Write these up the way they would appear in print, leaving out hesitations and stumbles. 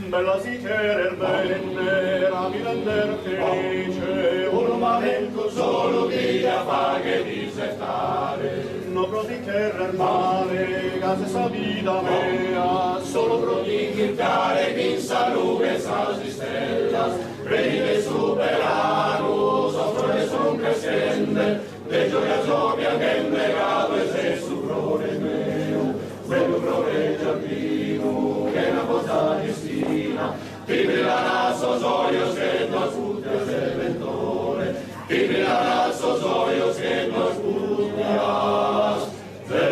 Bella si querer bene, mi render felice, un momento solo di affague disertare. No pro di querer male, gas esa vida mea, solo pro di quintare in salute sas stellas, reine superanus, offrone son crescende, de gioia gioia che negado es su prole meo, quello prole giardino, che na cosa destina, ti brillará sos olhos que nos putas de ventore, ti brillará sos olhos que nos putas de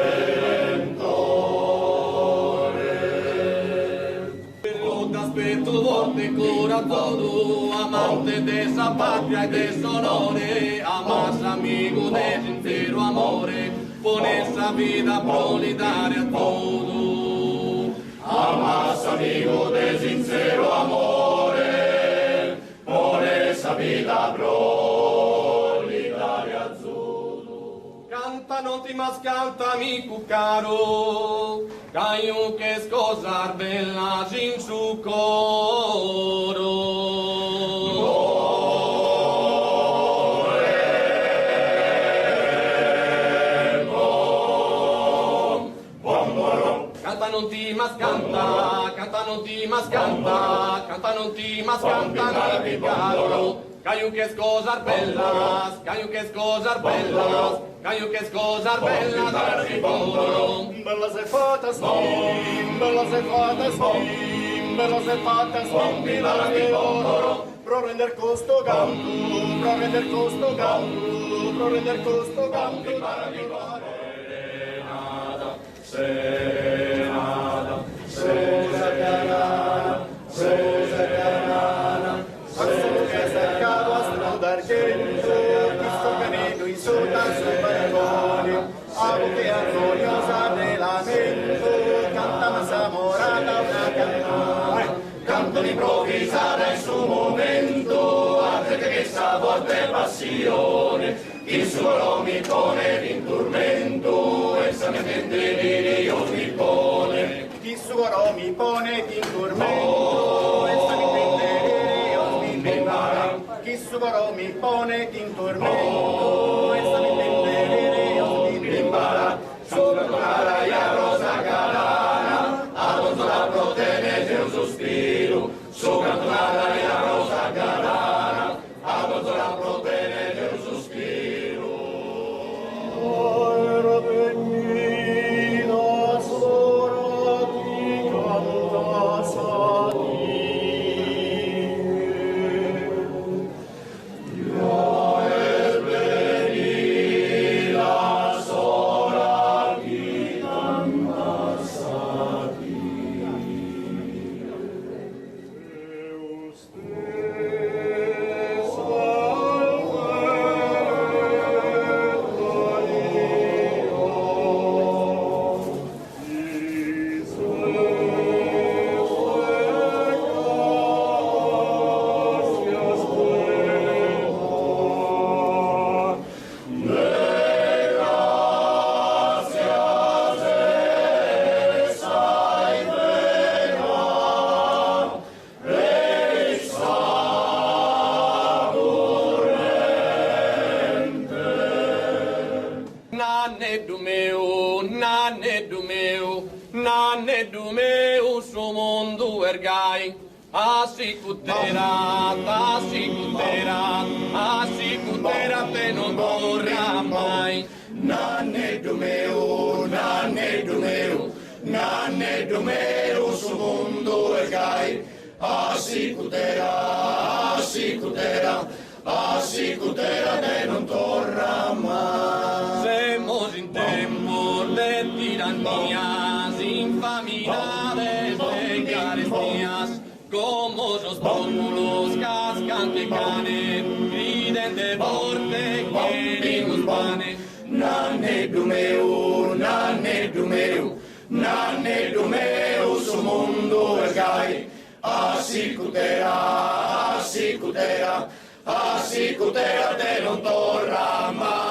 ventore. Lo te aspetto volte corazón, amante de esa patria y de ese honore, amas amigo de sincero amore, con esa vida proletaria todo. Amas amigo de sincero amore, por esa vida proletaria azzurro. Canta non ti mas canta amico caro, caio che scosar bella in su coro. Canta non ti mas canta, canta non ti mas canta, canta non ti mas canta mi caro. Caio che scosar bellas, caio che scosar bellas, caio che scosar bellas al sicuro. Bella se fatta stim, bella se fatta stim, bella se fatta stim, bella se oro. Pro render costo canto, pro render costo canto, pro render costo canto, para mi Senada, Sosa Canana, Sosa Canana, Sosa che è cercato a d'argento, questo canino insulta al suo balcone, avuti armoniosa de lamento, canta massa morata una canzone, canto improvvisata in suo momento, arte che sa volte passione, il suo mi pone in tormento, essa mi mente di Dio mi pone. Il suo mi pone in tormento, essa mi mente di Dio mi pone. Il suo mi pone in tormento, essa mi mente di Dio mi pone. Sopra la ya rosa galana, addosso la protegge un sospiro, sopra la ya rosa galana, addosso la protegge un sospiro. Era venina sora ti canta Naneddu meu, su mondo ergai, assicutera, te non vorrà mai. Naneddu meu, su mondo ergai, assicutera, te non torrà mai. Semos in tempo de tirannías, infaminades de carestías, como los pómulos cascan de cane, griden de morte, queremos pane. Naneddu meu, su mondo ergai, assicutera, te non torrà mai.